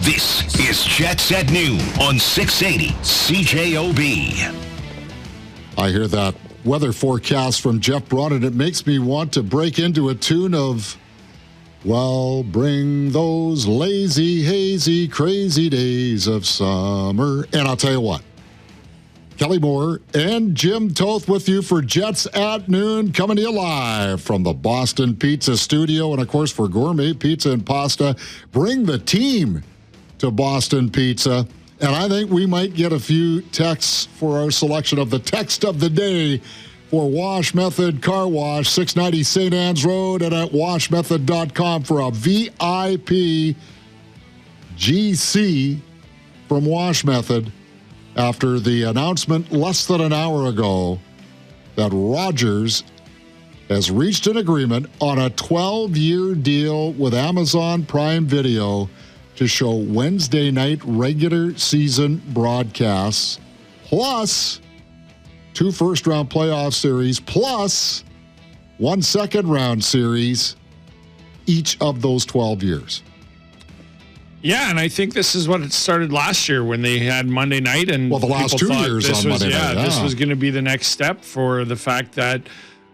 This is Jets at Noon on 680 CJOB. I hear that weather forecast from Jeff Braun, and it makes me want to break into a tune of, well, bring those lazy, hazy, crazy days of summer. And I'll tell you what, Kelly Moore and Jim Toth with you for Jets at Noon, coming to you live from the Boston Pizza Studio. And, of course, for gourmet pizza and pasta, bring the team to Boston Pizza. And I think we might get a few texts for our selection of the text of the day for Wash Method Car Wash, 690 St. Anne's Road, and at washmethod.com for a VIP GC from Wash Method after the announcement less than an hour ago that Rogers has reached an agreement on a 12-year deal with Amazon Prime Video to show Wednesday night regular season broadcasts, plus 2 first-round playoff series, plus 1 second-round series, each of those 12 years. Yeah, and I think this is what it started last year when they had Monday night, and the last 2 years on Monday night. Yeah, this was going to be the next step for the fact that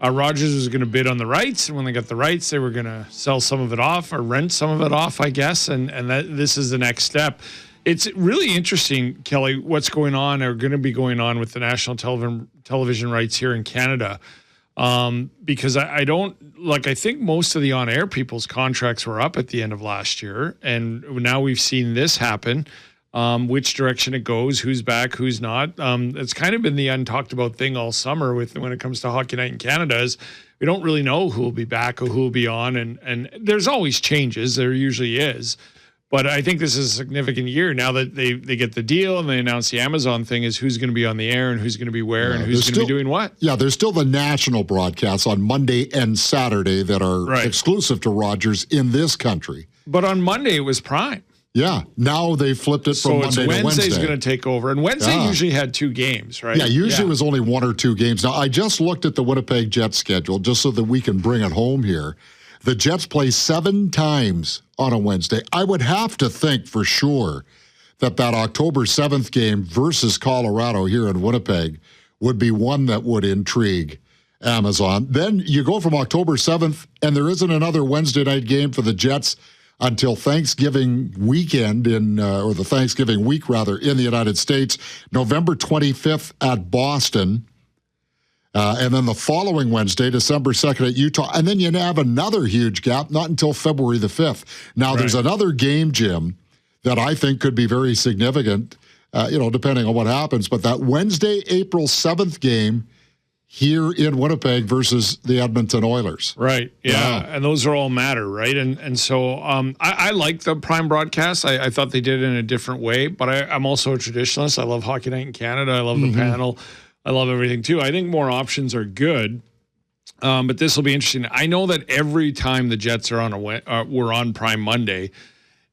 Rogers was going to bid on the rights, and when they got the rights, they were going to sell some of it off or rent some of it off, I guess, and that this is the next step. It's really interesting, Kelly, what's going on or going to be going on with the national television rights here in Canada, because I think most of the on-air people's contracts were up at the end of last year, and now we've seen this happen. Which direction it goes, who's back, who's not. It's kind of been the untalked about thing all summer when it comes to Hockey Night in Canada is we don't really know who will be back or who will be on, and there's always changes. There usually is. But I think this is a significant year now that they get the deal and they announce the Amazon thing is who's going to be on the air and who's going to be where and who's going to be doing what. Yeah, there's still the national broadcasts on Monday and Saturday that are exclusive to Rogers in this country. But on Monday it was Prime. Yeah, now they flipped it from Monday to Wednesday. So Wednesday's going to take over. And Wednesday usually had 2 games, right? Yeah, usually it was only 1 or 2 games. Now, I just looked at the Winnipeg Jets schedule just so that we can bring it home here. The Jets play 7 times on a Wednesday. I would have to think for sure that October 7th game versus Colorado here in Winnipeg would be one that would intrigue Amazon. Then you go from October 7th, and there isn't another Wednesday night game for the Jets until Thanksgiving weekend or the Thanksgiving week, rather, in the United States, November 25th at Boston. And then the following Wednesday, December 2nd at Utah. And then you have another huge gap, not until February the 5th. Now, there's another game, Jim, that I think could be very significant, depending on what happens. But that Wednesday, April 7th game here in Winnipeg versus the Edmonton Oilers. Right, yeah, and those are all matter, right? And so I like the Prime broadcast. I thought they did it in a different way, but I'm also a traditionalist. I love Hockey Night in Canada. I love the panel. I love everything, too. I think more options are good, but this will be interesting. I know that every time the Jets are were on Prime Monday,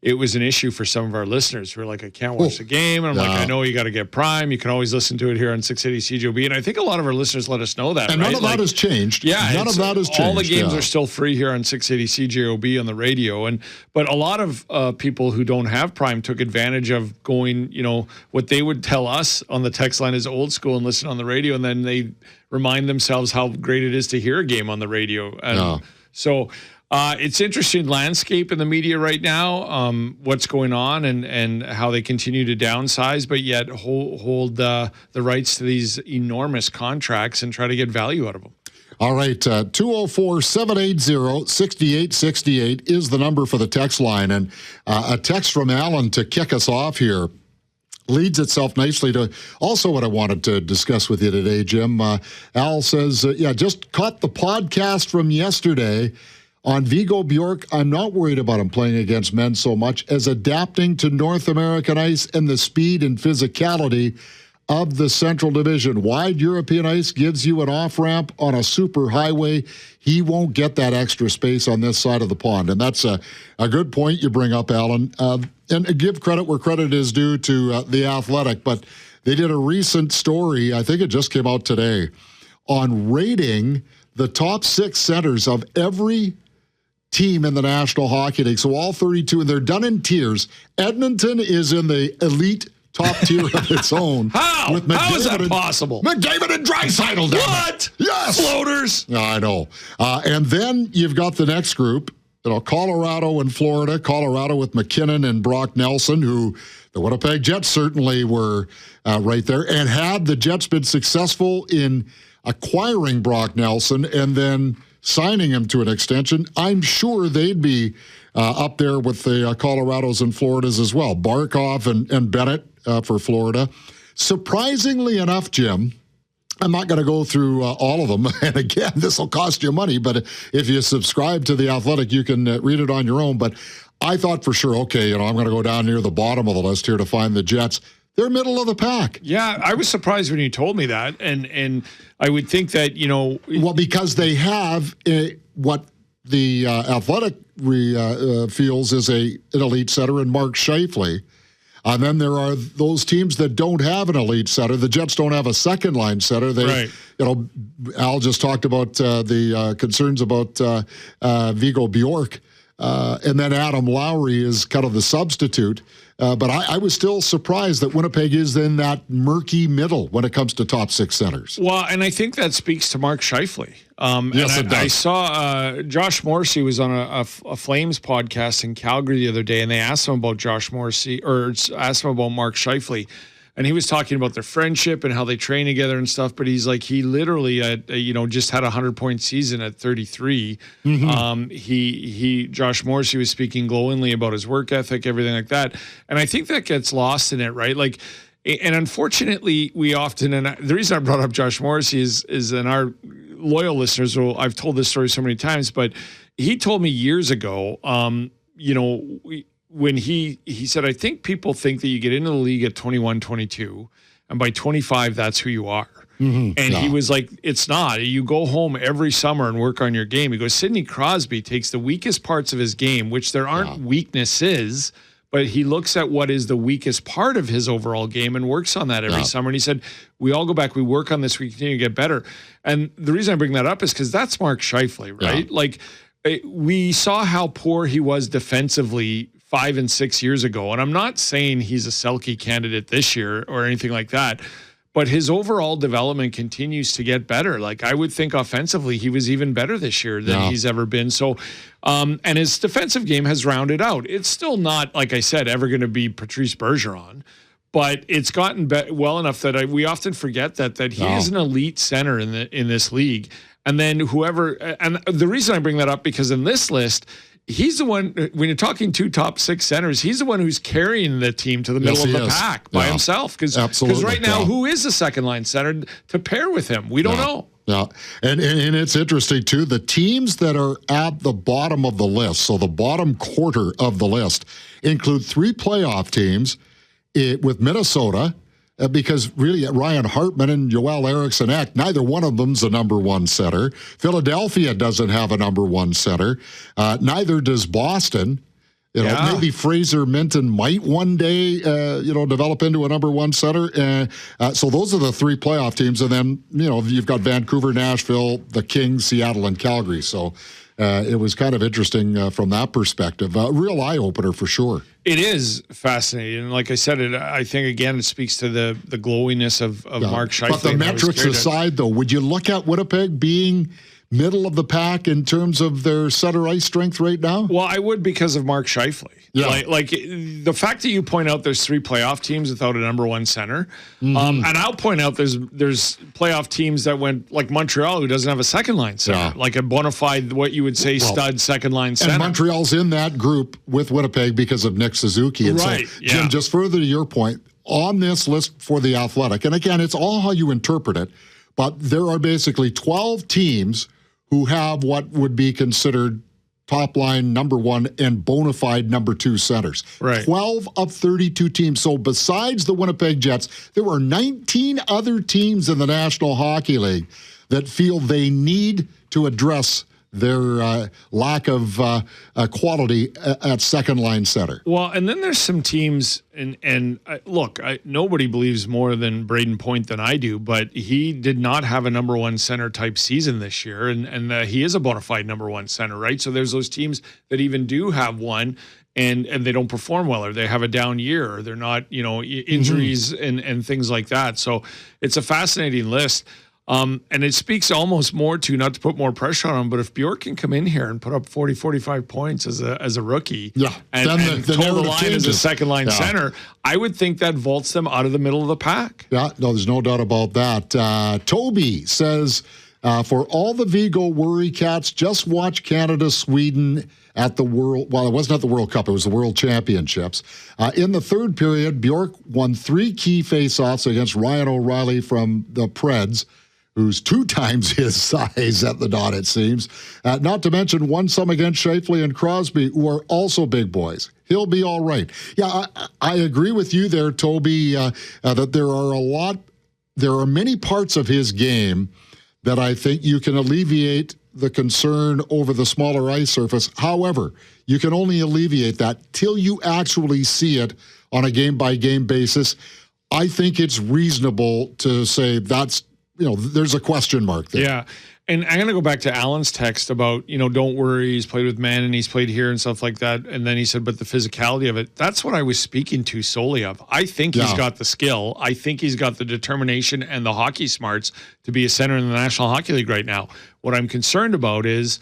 it was an issue for some of our listeners who are like, I can't watch the game. And I'm like, I know you got to get Prime. You can always listen to it here on 680 CJOB. And I think a lot of our listeners let us know that. And none of that has changed. Yeah. None of that has changed. All the games are still free here on 680 CJOB on the radio. But a lot of people who don't have Prime took advantage of going, what they would tell us on the text line is old school and listen on the radio. And then they remind themselves how great it is to hear a game on the radio. And so it's interesting landscape in the media right now, what's going on and how they continue to downsize, but yet hold the rights to these enormous contracts and try to get value out of them. All right, 204-780-6868 is the number for the text line. And a text from Alan to kick us off here leads itself nicely to also what I wanted to discuss with you today, Jim. Al says, just caught the podcast from yesterday on Vigo Bjork. I'm not worried about him playing against men so much as adapting to North American ice and the speed and physicality of the Central Division. Wide European ice gives you an off-ramp on a super highway. He won't get that extra space on this side of the pond. And that's a good point you bring up, Alan. And give credit where credit is due to The Athletic. But they did a recent story, I think it just came out today, on rating the top 6 centers of every team in the National Hockey League. So all 32, and they're done in tiers. Edmonton is in the elite top tier of its own. How? How is that possible? McDavid and Draisaitl. What? Yes. Floaters. I know. And then you've got the next group, Colorado and Florida. Colorado with McKinnon and Brock Nelson, who the Winnipeg Jets certainly were right there. And had the Jets been successful in acquiring Brock Nelson and then signing him to an extension, I'm sure they'd be up there with the Colorados and Floridas as well. Barkov and Bennett for Florida. Surprisingly enough, Jim, I'm not going to go through all of them. And again, this will cost you money, but if you subscribe to The Athletic, you can read it on your own. But I thought for sure, okay, I'm going to go down near the bottom of the list here to find the Jets. They're middle of the pack. Yeah, I was surprised when you told me that. And I would think that, Well, because they have what the Athletic feels is an elite setter in Mark Scheifele. And then there are those teams that don't have an elite setter. The Jets don't have a second line setter. They, Al just talked about the concerns about Vigo Bjork, and then Adam Lowry is kind of the substitute. But I was still surprised that Winnipeg is in that murky middle when it comes to top six centers. Well, and I think that speaks to Mark Scheifele. Yes, it does. I saw Josh Morrissey was on a Flames podcast in Calgary the other day, and they asked him about Josh Morrissey, or asked him about Mark Scheifele. And he was talking about their friendship and how they train together and stuff. But he's like, he literally, just had a 100-point season at 33. Mm-hmm. Josh Morrissey was speaking glowingly about his work ethic, everything like that. And I think that gets lost in it, right? Like, and unfortunately, we often, and the reason I brought up Josh Morrissey is in our loyal listeners, I've told this story so many times, but he told me years ago, when he said, I think people think that you get into the league at 21, 22, and by 25, that's who you are. Mm-hmm. And he was like, it's not. You go home every summer and work on your game. He goes, Sidney Crosby takes the weakest parts of his game, which there aren't weaknesses, but he looks at what is the weakest part of his overall game and works on that every summer. And he said, we all go back, we work on this, we continue to get better. And the reason I bring that up is because that's Mark Scheifele, right? Yeah. Like, we saw how poor he was defensively 5 and 6 years ago. And I'm not saying he's a Selke candidate this year or anything like that, but his overall development continues to get better. Like, I would think offensively, he was even better this year than he's ever been. So, and his defensive game has rounded out. It's still not, like I said, ever going to be Patrice Bergeron, but it's gotten well enough that we often forget that he is an elite center in this league. And then and the reason I bring that up, because in this list, he's the one, when you're talking two top six centers, he's the one who's carrying the team to the middle of the pack by himself. Because right now, who is the second line center to pair with him? We don't know. Yeah, and it's interesting, too. The teams that are at the bottom of the list, so the bottom quarter of the list, include 3 playoff teams with Minnesota, because really Ryan Hartman and Joel Eriksson Ek, neither one of them's a number one center. Philadelphia doesn't have a number one center. Neither does Boston. Maybe Fraser Minton might one day, develop into a number one center. So those are the 3 playoff teams. And then, you've got Vancouver, Nashville, the Kings, Seattle, and Calgary. So it was kind of interesting from that perspective. A real eye-opener for sure. It is fascinating. And like I said, I think, again, it speaks to the glowiness of Mark Scheifele. But the metrics aside, though, would you look at Winnipeg being middle of the pack in terms of their center ice strength right now? Well, I would, because of Mark Scheifele. Yeah. Like the fact that you point out there's 3 playoff teams without a number one center. Mm-hmm. And I'll point out there's playoff teams that went, like Montreal, who doesn't have a second line center, like a bona fide, what you would say, stud second line center. And Montreal's in that group with Winnipeg because of Nick Suzuki. And so, Jim, just further to your point, on this list for the Athletic, and again, it's all how you interpret it, but there are basically 12 teams who have what would be considered top line number one and bona fide number 2 centers. Right. 12 of 32 teams. So besides the Winnipeg Jets, there are 19 other teams in the National Hockey League that feel they need to address their lack of quality at second-line center. Well, and then there's some teams, and look, nobody believes more than Braden Point than I do, but he did not have a number one center type season this year, and he is a bona fide number one center, right? So there's those teams that even do have one, and they don't perform well, or they have a down year, or they're not, injuries and things like that. So it's a fascinating list. And it speaks almost more to, not to put more pressure on him, but if Bjork can come in here and put up 40, 45 points as a rookie, and toe the line as a second-line center, I would think that vaults them out of the middle of the pack. Yeah, no, there's no doubt about that. Toby says, for all the Vigo worry cats, just watch Canada-Sweden at the World, well, it wasn't at the World Cup, it was the World Championships. In the third period, Bjork won 3 key face-offs against Ryan O'Reilly from the Preds, who's 2 times his size at the dot, it seems. Not to mention won some against Scheifele and Crosby, who are also big boys. He'll be all right. Yeah, I agree with you there, Toby, that there are many parts of his game that I think you can alleviate the concern over the smaller ice surface. However, you can only alleviate that till you actually see it on a game-by-game basis. I think it's reasonable to say that's, there's a question mark there. Yeah. And I'm going to go back to Alan's text about, don't worry, he's played with men and he's played here and stuff like that. And then he said, but the physicality of it, that's what I was speaking to solely of. I think he's got the skill. I think he's got the determination and the hockey smarts to be a center in the National Hockey League right now. What I'm concerned about is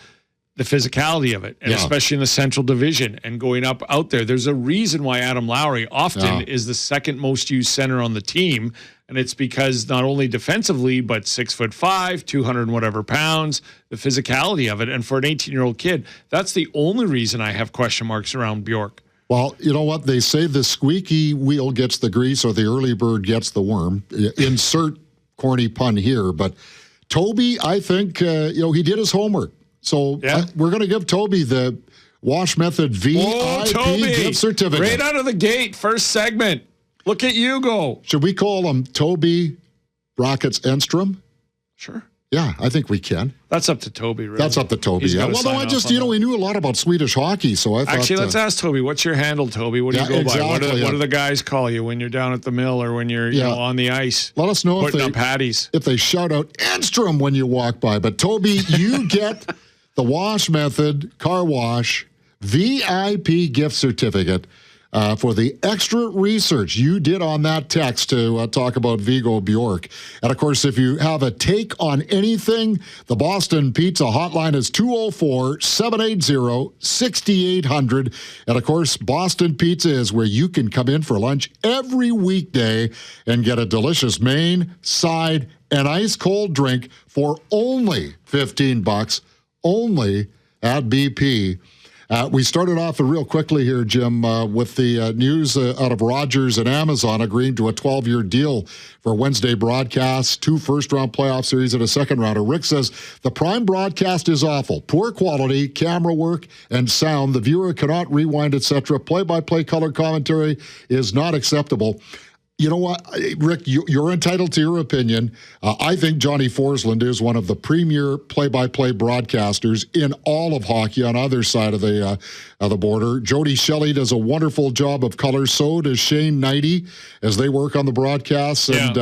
the physicality of it, and especially in the Central Division and going up out there. There's a reason why Adam Lowry often is the second most used center on the team. And it's because not only defensively, but 6'5", 200 and whatever pounds, the physicality of it. And for an 18-year-old kid, that's the only reason I have question marks around Bjork. Well, you know what? They say the squeaky wheel gets the grease or the early bird gets the worm. Insert corny pun here. But Toby, I think, he did his homework. So we're going to give Toby the Wash Method VIP gift certificate. Right out of the gate, first segment. Look at you go. Should we call him Toby Rockets Enstrom? Sure. Yeah, I think we can. That's up to Toby, really. That's up to Toby. Yeah. Well, no, I just, we knew a lot about Swedish hockey, so I thought... Actually, let's ask Toby. What's your handle, Toby? What do you go by? What do the guys call you when you're down at the mill or when you're on the ice? Let us know if they shout out Enstrom when you walk by. But Toby, you get the Wash Method Car Wash VIP gift certificate for the extra research you did on that text to talk about Vigo Bjork. And, of course, if you have a take on anything, the Boston Pizza hotline is 204-780-6800. And, of course, Boston Pizza is where you can come in for lunch every weekday and get a delicious main, side, and ice-cold drink for only $15, only at BP. We started off real quickly here, Jim, with the news out of Rogers and Amazon agreeing to a 12-year deal for Wednesday broadcasts, 2 first-round playoff series and a second-rounder. Rick says the prime broadcast is awful. Poor quality, camera work, and sound. The viewer cannot rewind, etc. Play-by-play color commentary is not acceptable. You know what, Rick, you're entitled to your opinion. I think Johnny Forsland is one of the premier play-by-play broadcasters in all of hockey on either side of the border. Jody Shelley does a wonderful job of color. So does Shane Knighty as they work on the broadcasts. And,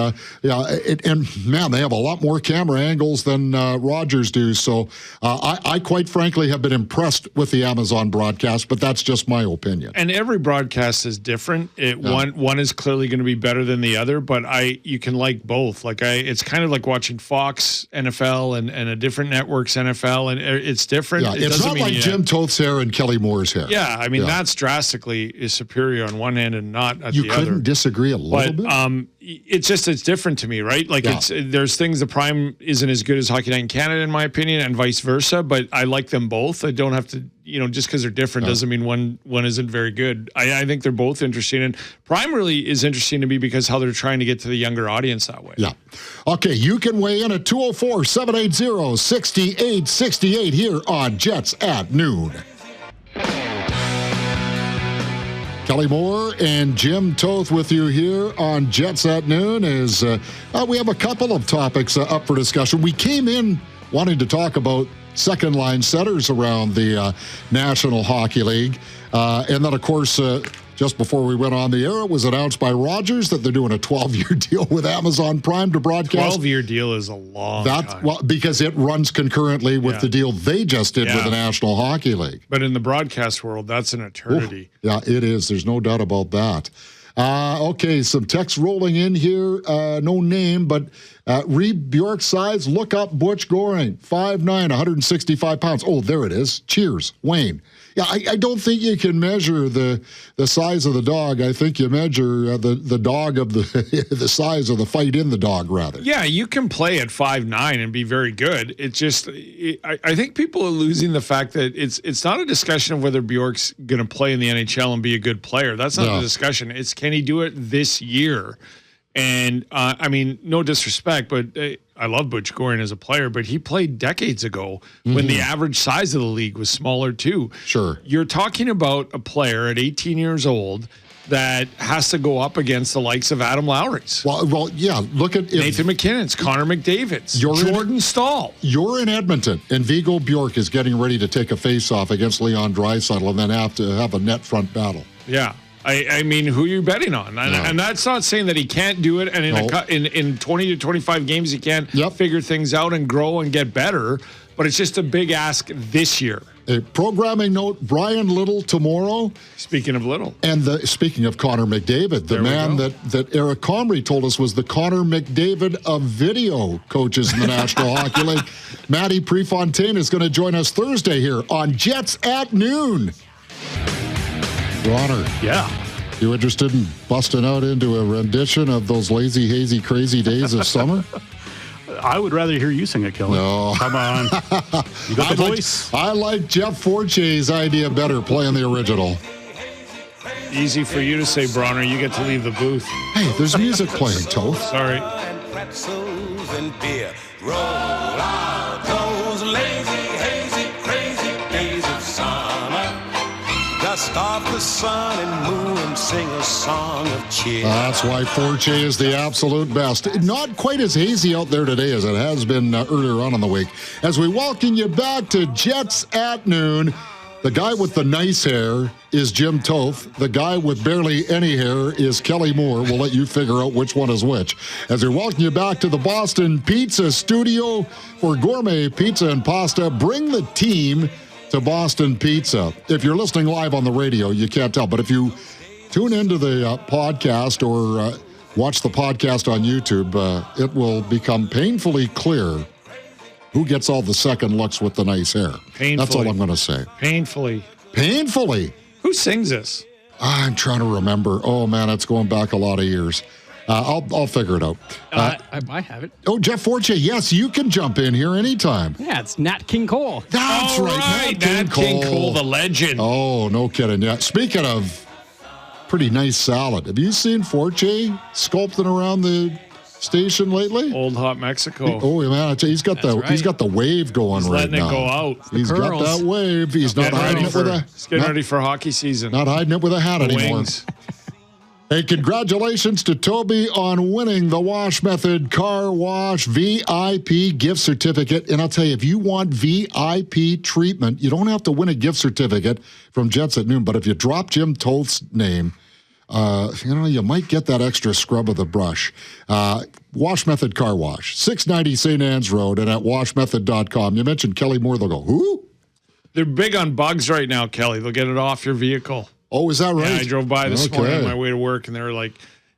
man, they have a lot more camera angles than Rogers do. So I quite frankly have been impressed with the Amazon broadcast, but that's just my opinion. And every broadcast is different. One is clearly going to be better than the other, but you can like both. It's kind of like watching Fox NFL and a different network's NFL, and it's different. Yeah, it's not like Jim Toth's hair and Kelly Moore's hair. Yeah, I mean that's drastically is superior on one hand and not at the other. You couldn't disagree a little bit. It's different to me, right? There's things the prime isn't as good as Hockey Night in Canada, in my opinion, and vice versa. But I like them both. I don't have to, just because they're different doesn't mean one isn't very good. I think they're both interesting, and prime really is interesting to me because how they're trying to get to the younger audience that way. Yeah. Okay, you can weigh in at 204-780-6868 here on Jets at Noon. Kelly Moore and Jim Toth with you here on Jets at Noon. We have a couple of topics up for discussion. We came in wanting to talk about second-line centers around the National Hockey League. And then, of course, just before we went on the air, it was announced by Rogers that they're doing a 12-year deal with Amazon Prime to broadcast. 12-year deal is a long time. Well, because it runs concurrently with the deal they just did with the National Hockey League. But in the broadcast world, that's an eternity. Ooh, yeah, it is. There's no doubt about that. Okay, some text rolling in here. No name, but Reed Bjork size. Look up Butch Goring, 5'9", 165 pounds. Oh, there it is. Cheers, Wayne. Yeah, I don't think you can measure the size of the dog. I think you measure the dog of the size of the fight in the dog, rather. Yeah, you can play at 5'9" and be very good. It's just, I think people are losing the fact that it's not a discussion of whether Bjork's going to play in the NHL and be a good player. That's not the discussion. It's can he do it this year? And, I mean, no disrespect, but I love Butch Goring as a player, but he played decades ago when the average size of the league was smaller, too. Sure. You're talking about a player at 18 years old that has to go up against the likes of Adam Lowry's. Well, yeah, look at Nathan McKinnon's, Connor McDavid's, Jordan Stahl. You're in Edmonton, and Viggo Bjork is getting ready to take a face-off against Leon Draisaitl and then have to have a net front battle. Yeah. I mean, who are you betting on? And that's not saying that he can't do it. And in 20 to 25 games, he can't figure things out and grow and get better. But it's just a big ask this year. A programming note, Brian Little tomorrow. Speaking of Little. And speaking of Connor McDavid, the man that Eric Comrie told us was the Connor McDavid of video coaches in the National Hockey League. Matty Prefontaine is going to join us Thursday here on Jets at Noon. Ronner. Yeah. You interested in busting out into a rendition of those lazy, hazy, crazy days of summer? I would rather hear you sing it, Kelly. No. Come on. You got the voice. I like Jeff Fortier's idea better, playing the original. Easy for you to say, Bronner. You get to leave the booth. Hey, there's music playing, Toth. Sorry. Pretzels and beer. Roll out those lazy, hazy, crazy days of summer. Dust off the sun and moon and sing a song of cheer. That's why Fortier is the absolute best. Not quite as hazy out there today as it has been earlier on in the week. As we welcome you back to Jets at Noon, the guy with the nice hair is Jim Toth. The guy with barely any hair is Kelly Moore. We'll let you figure out which one is which. As we welcome you back to the Boston Pizza Studio for gourmet pizza and pasta. Bring the team to Boston Pizza. If you're listening live on the radio, you can't tell. But if you tune into the podcast or watch the podcast on YouTube, it will become painfully clear who gets all the second looks with the nice hair. Painfully. That's all I'm going to say. Painfully. Painfully. Who sings this? I'm trying to remember. Oh, man, it's going back a lot of years. I'll figure it out. I have it. Oh, Jeff Fortier, yes, you can jump in here anytime. Yeah, it's Nat King Cole. That's right. Nat King Cole, the legend. Oh, no kidding. Yeah. Speaking of pretty nice salad, have you seen Fortier sculpting around the station lately? Old Hot Mexico. Oh, man, he's got the wave going he's right now. Letting it go out. He's got that wave. He's not hiding it with a. He's getting ready for hockey season. Not hiding it with a hat anymore. Wings. Hey, congratulations to Toby on winning the Wash Method Car Wash VIP gift certificate. And I'll tell you, if you want VIP treatment, you don't have to win a gift certificate from Jets at Noon. But if you drop Jim Toth's name, you might get that extra scrub of the brush. Wash Method Car Wash, 690 St. Anne's Road, and at washmethod.com. You mentioned Kelly Moore. They'll go, who? They're big on bugs right now, Kelly. They'll get it off your vehicle. Oh, is that right? Yeah, I drove by this morning on my way to work, and they were like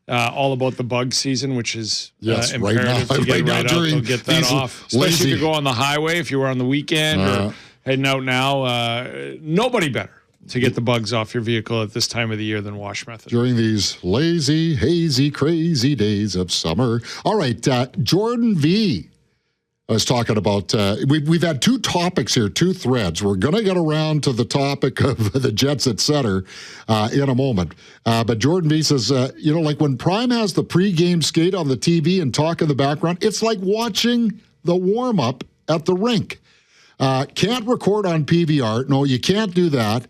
all about the bug season, which is imperative to get right out. They'll get that off. Especially if you go on the highway, if you were on the weekend or heading out now. Nobody better to get the bugs off your vehicle at this time of the year than Wash Method. During these lazy, hazy, crazy days of summer. All right, Jordan V. I was talking about, we've had two topics here, two threads. We're going to get around to the topic of the Jets at center in a moment. But Jordan V says, like when Prime has the pregame skate on the TV and talk in the background, it's like watching the warm-up at the rink. Can't record on PVR. No, you can't do that.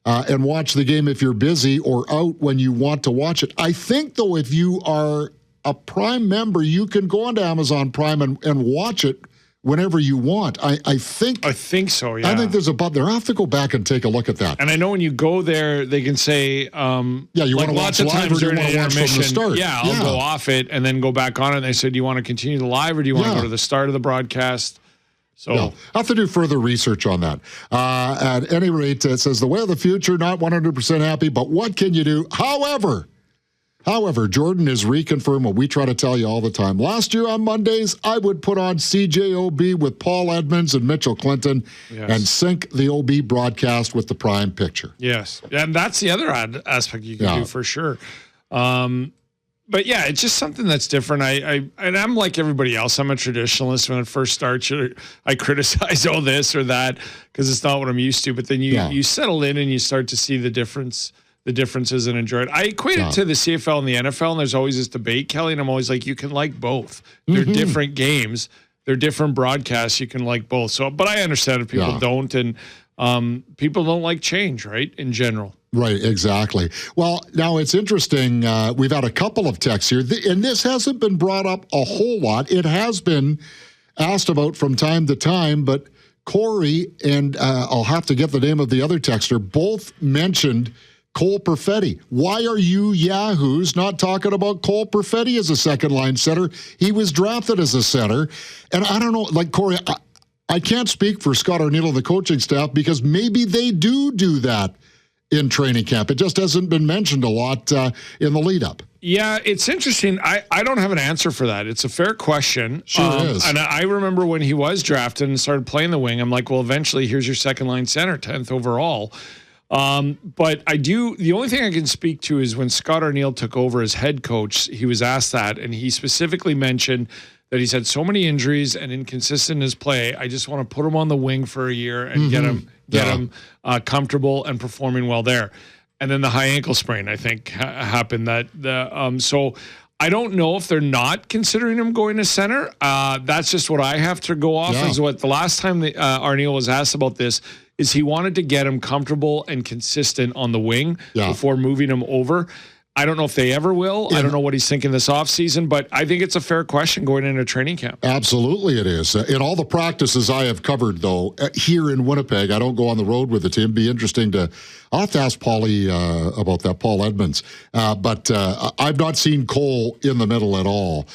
And watch the game if you're busy or out when you want to watch it. I think, though, if you are a Prime member, you can go onto Amazon Prime and watch it whenever you want. I think so, yeah. I think there's a button there. I'll have to go back and take a look at that. And I know when you go there, they can say, you want to watch live or do you want to watch from the start? Yeah, I'll go off it and then go back on it. And they said, do you want to continue the live or do you want to go to the start of the broadcast? So I'll have to do further research on that. At any rate, it says the way of the future, not 100% happy, but what can you do? However, Jordan is reconfirmed what we try to tell you all the time. Last year on Mondays, I would put on CJOB with Paul Edmonds and Mitchell Clinton and sync the OB broadcast with the prime picture. Yes. And that's the other aspect you can do for sure. But yeah, it's just something that's different. And I'm like everybody else. I'm a traditionalist. When it first starts, I criticize all this or that because it's not what I'm used to. But then you settle in and you start to see the differences and enjoy it. I equate it to the CFL and the NFL, and there's always this debate, Kelly, and I'm always like, you can like both. They're different games. They're different broadcasts. You can like both. So, but I understand if people don't, and people don't like change, right, in general. Right, exactly. Well, now it's interesting. We've had a couple of texts here, and this hasn't been brought up a whole lot. It has been asked about from time to time, but Corey and I'll have to get the name of the other texter, both mentioned Cole Perfetti. Why are you yahoos not talking about Cole Perfetti as a second-line center? He was drafted as a center. And I don't know, like Corey, I can't speak for Scott Arniel and the coaching staff because maybe they do that in training camp. It just hasn't been mentioned a lot in the lead-up. Yeah, it's interesting. I don't have an answer for that. It's a fair question. Sure is. And I remember when he was drafted and started playing the wing, I'm like, well, eventually here's your second-line center, 10th overall. But the only thing I can speak to is when Scott Arniel took over as head coach, he was asked that, and he specifically mentioned that he's had so many injuries and inconsistent in his play. I just want to put him on the wing for a year and get him comfortable and performing well there. And then the high ankle sprain, I think, happened. So I don't know if they're not considering him going to center. That's just what I have to go off. Is what the last time Arniel was asked about this is he wanted to get him comfortable and consistent on the wing before moving him over. I don't know if they ever will. I don't know what he's thinking this offseason, but I think it's a fair question going into training camp. Absolutely it is. In all the practices I have covered, though, here in Winnipeg, I don't go on the road with the team. Be interesting I'll have to ask Paulie about that, Paul Edmonds. But I've not seen Cole in the middle at all.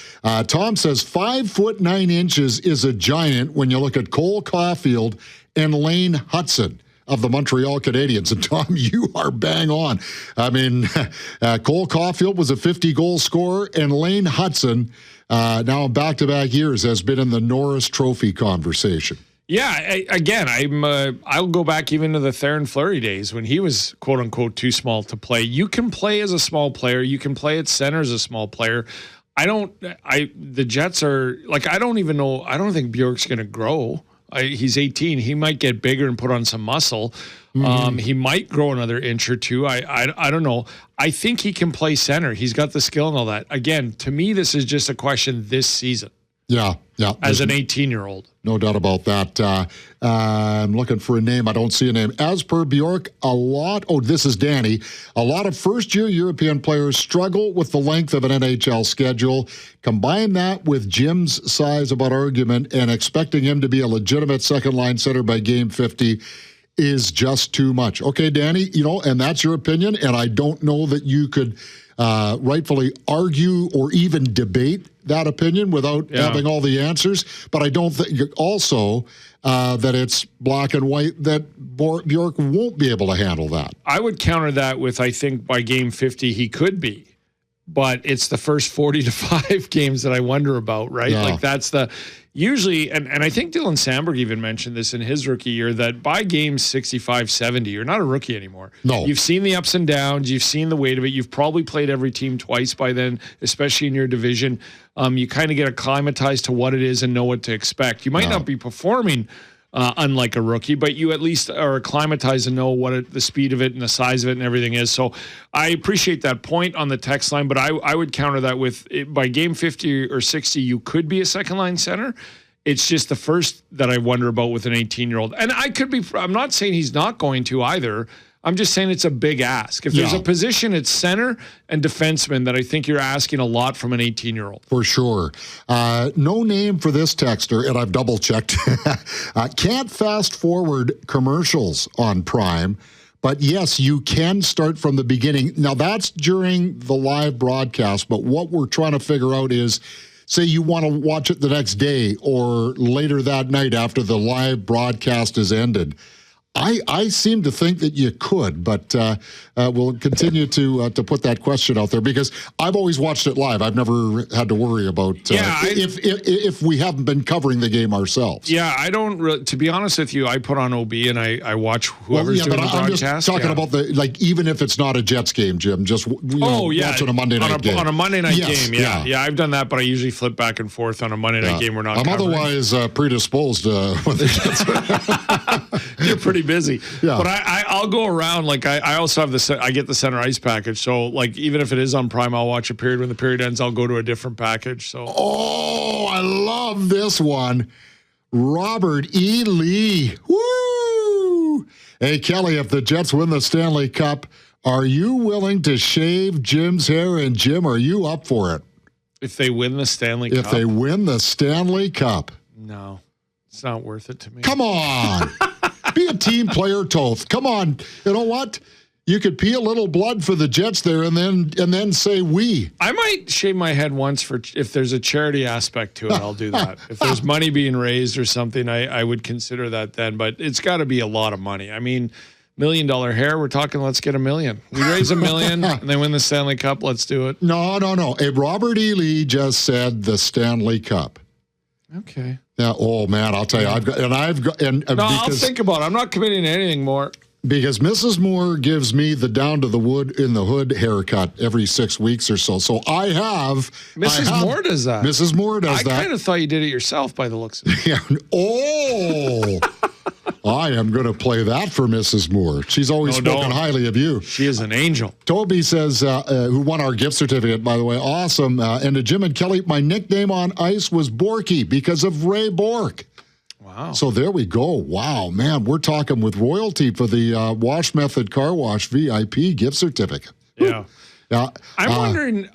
Tom says 5'9" is a giant when you look at Cole Caulfield and Lane Hudson of the Montreal Canadiens. And Tom, you are bang on. I mean, Cole Caulfield was a 50-goal scorer, and Lane Hudson, now in back-to-back years, has been in the Norris Trophy conversation. Yeah, I'll go back even to the Theron Fleury days when he was quote-unquote too small to play. You can play as a small player. You can play at center as a small player. The Jets are, like, I don't even know. I don't think Bjork's going to grow. He's 18. He might get bigger and put on some muscle. He might grow another inch or two. I don't know. I think he can play center. He's got the skill and all that. Again, to me, this is just a question this season. Yeah. As an 18-year-old. No doubt about that. I'm looking for a name. I don't see a name. As per Bjork, this is Danny. A lot of first-year European players struggle with the length of an NHL schedule. Combine that with Jim's size about argument and expecting him to be a legitimate second-line center by game 50 is just too much. Okay, Danny, and that's your opinion, and I don't know that you could rightfully argue or even debate that opinion without having all the answers. But I don't think also that it's black and white that Bjork won't be able to handle that. I would counter that with, I think by game 50 he could be. But it's the first 40 to 5 games that I wonder about, right? Yeah. Like that's usually, and I think Dylan Sandberg even mentioned this in his rookie year, that by game 65, 70, you're not a rookie anymore. No. You've seen the ups and downs. You've seen the weight of it. You've probably played every team twice by then, especially in your division. You kind of get acclimatized to what it is and know what to expect. You might not be performing unlike a rookie, but you at least are acclimatized and know what the speed of it and the size of it and everything is. So I appreciate that point on the text line, but I would counter that with by game 50 or 60, you could be a second line center. It's just the first that I wonder about with an 18-year-old. And I'm not saying he's not going to either. I'm just saying it's a big ask. If there's a position, it's center and defenseman that I think you're asking a lot from an 18-year-old. For sure. No name for this texter, and I've double-checked. Can't fast-forward commercials on Prime, but yes, you can start from the beginning. Now, that's during the live broadcast, but what we're trying to figure out is, say you want to watch it the next day or later that night after the live broadcast is ended. I seem to think that you could, but we'll continue to put that question out there because I've always watched it live. I've never had to worry about if we haven't been covering the game ourselves. Yeah, I don't. To be honest with you, I put on OB and I watch whoever's doing the broadcast. I'm just talking about even if it's not a Jets game, Jim, just watching a Monday night game. On a Monday night game, yeah, I've done that, but I usually flip back and forth on a Monday night game. We're not. I'm covering. Otherwise predisposed with the Jets. You're pretty busy. Yeah. But I'll go around. Like I also have I get the center ice package. So like even if it is on Prime, I'll watch a period. When the period ends, I'll go to a different package. So I love this one. Robert E. Lee. Woo! Hey Kelly, if the Jets win the Stanley Cup, are you willing to shave Jim's hair? And Jim, are you up for it? If they win the Stanley Cup? If they win the Stanley Cup. No. It's not worth it to me. Come on. Be a team player, Toth. Come on. You know what? You could pee a little blood for the Jets there and then say we. I might shave my head once if there's a charity aspect to it, I'll do that. If there's money being raised or something, I would consider that then. But it's got to be a lot of money. I mean, $1 million hair, we're talking let's get $1 million. We raise $1 million and then win the Stanley Cup, let's do it. No. Hey, Robert E. Lee just said the Stanley Cup. Okay. Yeah. Oh man, I'll tell you. I'll think about it. I'm not committing to anything more. Because Mrs. Moore gives me the down to the wood in the hood haircut every 6 weeks or so. So I have. Mrs. Moore does that. Mrs. Moore does that. I kind of thought you did it yourself by the looks of it. Yeah. Oh. I am going to play that for Mrs. Moore. She's always spoken highly of you. She is an angel. Toby says, who won our gift certificate, by the way, awesome. And to Jim and Kelly, my nickname on ice was Borky because of Ray Bork. Wow. So there we go. Wow, man, we're talking with royalty for the Wash Method Car Wash VIP gift certificate. Yeah. Yeah. I'm wondering,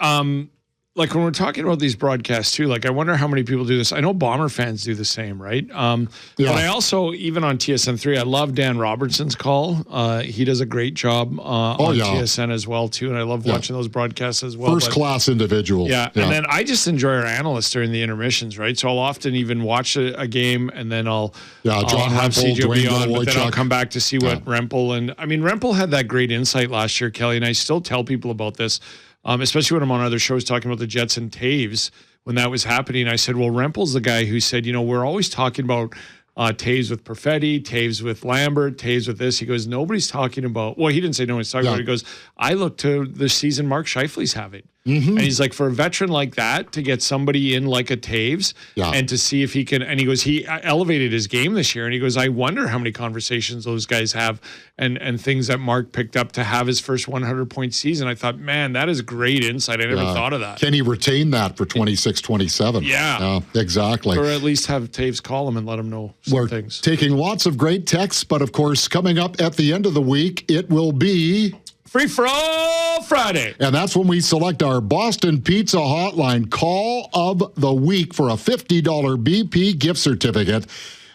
like when we're talking about these broadcasts too, like I wonder how many people do this. I know Bomber fans do the same, right? But I also, even on TSN3, I love Dan Robertson's call. He does a great job on TSN as well too, and I love watching those broadcasts as well. First-class individual. Yeah, and then I just enjoy our analysts during the intermissions, right? So I'll often even watch a game, and then I'll have CJ be on, but then I'll come back to see what Rempel, and I mean, Rempel had that great insight last year, Kelly, and I still tell people about this. Especially when I'm on other shows talking about the Jets and Taves when that was happening. I said, well, Rempel's the guy who said, we're always talking about Taves with Perfetti, Taves with Lambert, Taves with this. He goes, nobody's talking about, well, he didn't say nobody's talking about it. He goes, I look to the season Mark Scheifele's having. Mm-hmm. And he's like, for a veteran like that, to get somebody in like a Taves and to see if he can, and he goes, he elevated his game this year. And he goes, I wonder how many conversations those guys have and things that Mark picked up to have his first 100-point season. I thought, man, that is great insight. I never thought of that. Can he retain that for 26, 27? Yeah. Exactly. Or at least have Taves call him and let him know some things. Taking lots of great texts, but of course, coming up at the end of the week, it will be Free for All Friday. And that's when we select our Boston Pizza Hotline Call of the Week for a $50 BP gift certificate.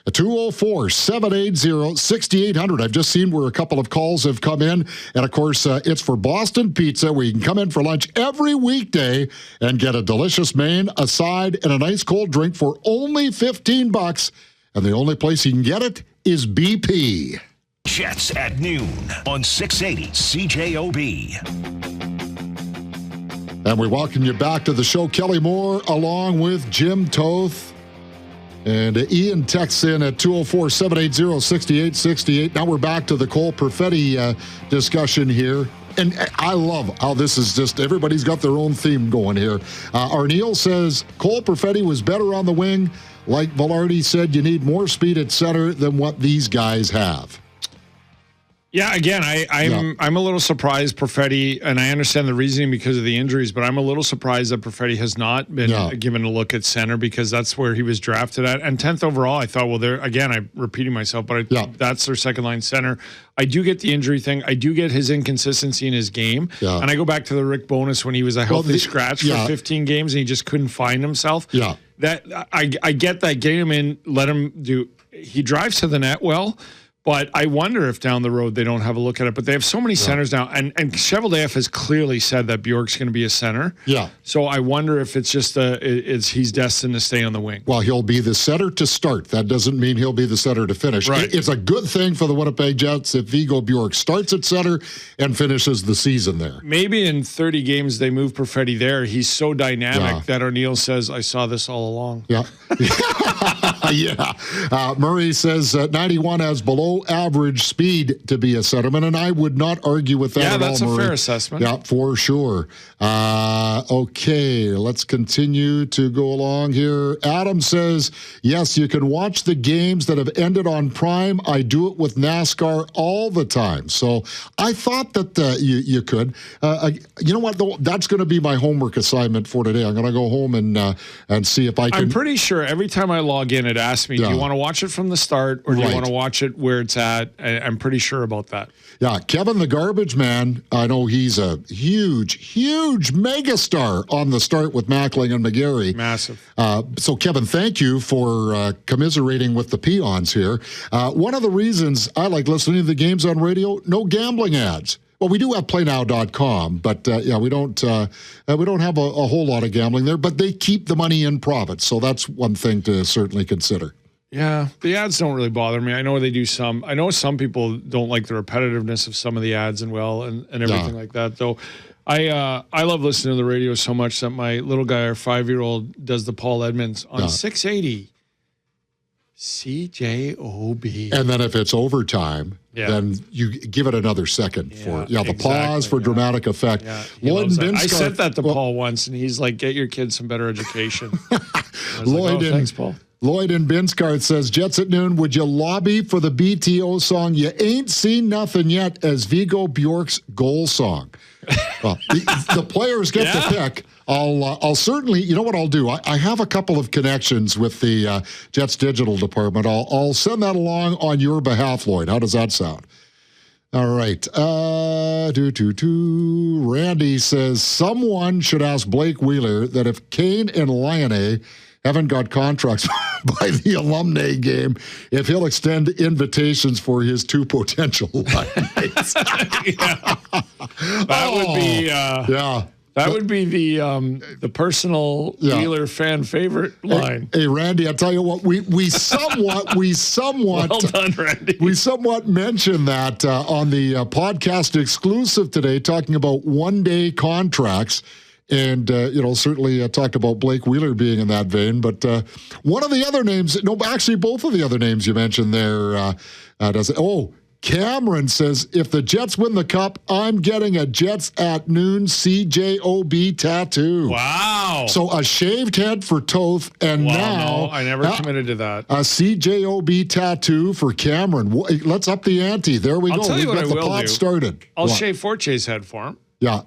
204-780-6800. I've just seen where a couple of calls have come in. And, of course, it's for Boston Pizza, where you can come in for lunch every weekday and get a delicious main, a side, and a nice cold drink for only $15. And the only place you can get it is BP. Jets at noon on 680 CJOB. And we welcome you back to the show. Kelly Moore along with Jim Toth. And Ian texts in at 204-780-6868. Now we're back to the Cole Perfetti discussion here. And I love how this is just, everybody's got their own theme going here. Arneal says, Cole Perfetti was better on the wing. Like Velarde said, you need more speed at center than what these guys have. Yeah, again, I'm a little surprised Perfetti, and I understand the reasoning because of the injuries, but I'm a little surprised that Perfetti has not been given a look at center because that's where he was drafted at. And 10th overall, I thought, well, I'm repeating myself, but that's their second line center. I do get the injury thing. I do get his inconsistency in his game. Yeah. And I go back to the Rick Bonus when he was a healthy scratch for 15 games and he just couldn't find himself. Yeah. That I get that. Get him in, let him do. He drives to the net well. But I wonder if down the road they don't have a look at it. But they have so many centers now. And Cheveldaeff has clearly said that Bjork's going to be a center. Yeah. So I wonder if it's just he's destined to stay on the wing. Well, he'll be the center to start. That doesn't mean he'll be the center to finish. Right. It's a good thing for the Winnipeg Jets if Viggo Bjork starts at center and finishes the season there. Maybe in 30 games they move Perfetti there. He's so dynamic that O'Neill says, I saw this all along. Yeah. Murray says 91 has below average speed to be a centerman, and I would not argue with that at all, that's a fair assessment. Yeah, for sure. Okay, let's continue to go along here. Adam says, yes, you can watch the games that have ended on Prime. I do it with NASCAR all the time. So I thought that you could. You know what, though? That's going to be my homework assignment for today. I'm going to go home and see if I can. I'm pretty sure every time I log in, it asks me, do you want to watch it from the start or do you want to watch it where it's at? I'm pretty sure about that. Yeah, Kevin the Garbage Man, I know he's a huge megastar on the start with Mackling and McGarry. Massive. So, Kevin, thank you for commiserating with the peons here. One of the reasons I like listening to the games on radio, no gambling ads. Well, we do have playnow.com, but we don't have a whole lot of gambling there, but they keep the money in profit. So that's one thing to certainly consider. Yeah, the ads don't really bother me. I know they do some. I know some people don't like the repetitiveness of some of the ads and everything like that. Though, I love listening to the radio so much that my little guy, our 5-year-old, does the Paul Edmonds on 680 CJOB. And then if it's overtime, then you give it another second for the pause for dramatic effect. Yeah, I said that to Paul once, and he's like, "Get your kids some better education." Thanks, Paul. Lloyd in Binscard says, Jets at noon, would you lobby for the BTO song You Ain't Seen Nothing Yet as Viggo Bjork's goal song? Well, the players get to pick. I'll certainly, you know what I'll do? I have a couple of connections with the Jets digital department. I'll send that along on your behalf, Lloyd. How does that sound? All right. Randy says, someone should ask Blake Wheeler that if Kane and Lyonnais haven't got contracts by the alumni game, if he'll extend invitations for his two potential line-mates. That would be that would be the personal Wheeler fan favorite line. Hey, Randy, I'll tell you what, we somewhat well done, Randy. We somewhat mentioned that on the podcast exclusive today, talking about one-day contracts. And, certainly talked about Blake Wheeler being in that vein. But one of the other names, actually both of the other names you mentioned there, Cameron says, if the Jets win the Cup, I'm getting a Jets at noon CJOB tattoo. Wow. So a shaved head for Toth, and now... No, I never committed to that. A CJOB tattoo for Cameron. Let's up the ante. There we go. Tell you We've what got the pot do. started. I'll shave Forche's head for him. Yeah.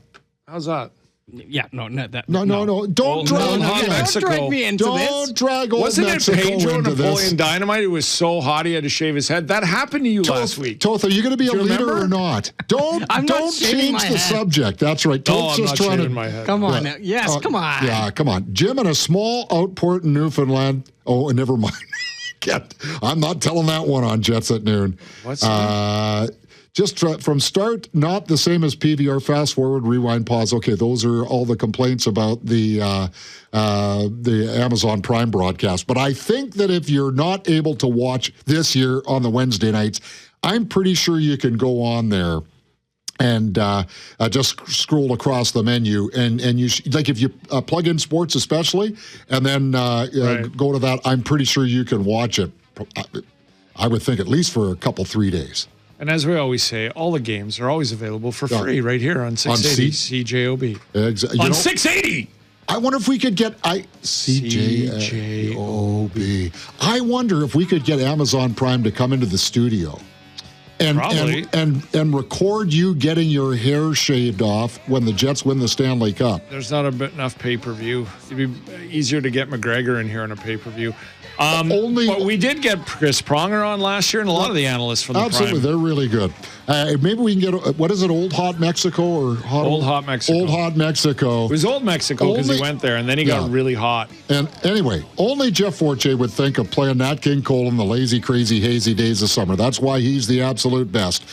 How's that? Yeah, no. Don't drag me into this. Don't drag old Wasn't Mexico it Pedro into Napoleon this. Dynamite? It was so hot he had to shave his head. That happened to you last week. Toth, are you going to be a leader remember? or not? Don't change the subject. That's right. Toth's I'm just not trying to. my head. Come on. Yes, come on. Yeah, come on. Jim in a small outport in Newfoundland. Oh, never mind. I'm not telling that one on Jets at noon. What's that? Just from start, not the same as PVR, fast forward, rewind, pause. Okay, those are all the complaints about the Amazon Prime broadcast. But I think that if you're not able to watch this year on the Wednesday nights, I'm pretty sure you can go on there and just scroll across the menu. And you like if you plug in sports especially, and then go to that, I'm pretty sure you can watch it. I would think at least for a couple, 3 days. And as we always say, all the games are always available for free right here on 680 CJOB. On 680! I wonder if we could get CJOB. I wonder if we could get Amazon Prime to come into the studio Probably. and record you getting your hair shaved off when the Jets win the Stanley Cup. There's not enough pay-per-view. It'd be easier to get McGregor in here on a pay-per-view. But we did get Chris Pronger on last year, and a lot of the analysts from the Absolutely, Prime. they're really good. Maybe we can get what is it, Old Hot Mexico or Old Hot Mexico? Old Hot Mexico. It was Old Mexico because he went there, and then he got really hot. And anyway, only Jeff Fortier would think of playing Nat King Cole in the lazy, crazy, hazy days of summer. That's why he's the absolute best.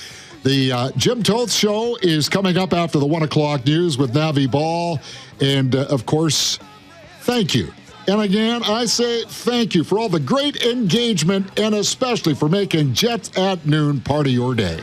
The Jim Toth Show is coming up after the 1 o'clock news with Navi Ball, and of course, thank you. And again, I say thank you for all the great engagement and especially for making Jets at Noon part of your day.